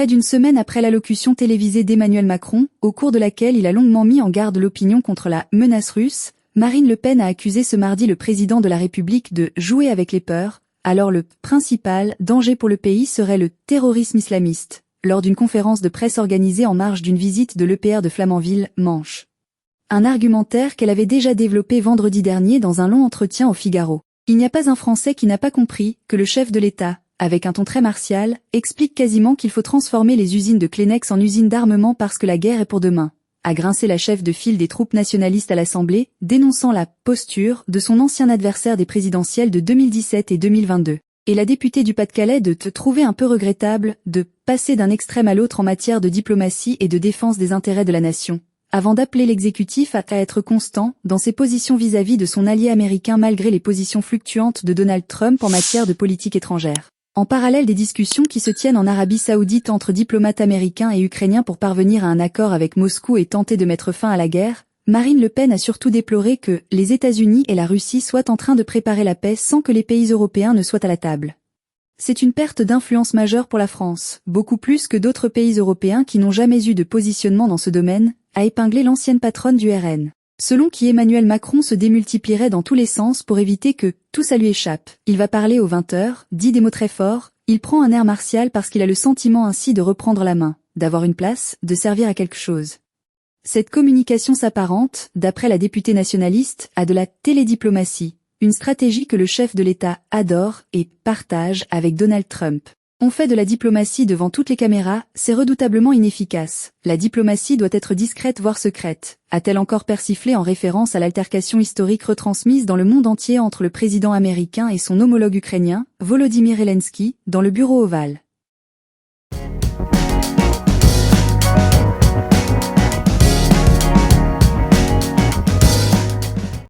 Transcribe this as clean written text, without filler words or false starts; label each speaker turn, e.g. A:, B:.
A: près d'une semaine après l'allocution télévisée d'Emmanuel Macron, au cours de laquelle il a longuement mis en garde l'opinion contre la menace russe, Marine Le Pen a accusé ce mardi le président de la République de « jouer avec les peurs », alors le principal danger pour le pays serait le terrorisme islamiste, lors d'une conférence de presse organisée en marge d'une visite de l'EPR de Flamanville, Manche. Un argumentaire qu'elle avait déjà développé vendredi dernier dans un long entretien au Figaro. Il n'y a pas un Français qui n'a pas compris que le chef de l'État, avec un ton très martial, explique quasiment qu'il faut transformer les usines de Kleenex en usines d'armement parce que la guerre est pour demain, a grincé la chef de file des troupes nationalistes à l'Assemblée, dénonçant la posture de son ancien adversaire des présidentielles de 2017 et 2022. Et la députée du Pas-de-Calais de trouver un peu regrettable de passer d'un extrême à l'autre en matière de diplomatie et de défense des intérêts de la nation, avant d'appeler l'exécutif à être constant dans ses positions vis-à-vis de son allié américain malgré les positions fluctuantes de Donald Trump en matière de politique étrangère. En parallèle des discussions qui se tiennent en Arabie Saoudite entre diplomates américains et ukrainiens pour parvenir à un accord avec Moscou et tenter de mettre fin à la guerre, Marine Le Pen a surtout déploré que les États-Unis et la Russie soient en train de préparer la paix sans que les pays européens ne soient à la table. C'est une perte d'influence majeure pour la France, beaucoup plus que d'autres pays européens qui n'ont jamais eu de positionnement dans ce domaine, a épinglé l'ancienne patronne du RN. Selon qui Emmanuel Macron se démultiplierait dans tous les sens pour éviter que tout ça lui échappe. Il va parler aux 20h, dit des mots très forts, il prend un air martial parce qu'il a le sentiment ainsi de reprendre la main, d'avoir une place, de servir à quelque chose. Cette communication s'apparente, d'après la députée nationaliste, à de la télédiplomatie, une stratégie que le chef de l'État adore et partage avec Donald Trump. On fait de la diplomatie devant toutes les caméras, c'est redoutablement inefficace. La diplomatie doit être discrète voire secrète, a-t-elle encore persiflé en référence à l'altercation historique retransmise dans le monde entier entre le président américain et son homologue ukrainien, Volodymyr Zelensky, dans le bureau ovale.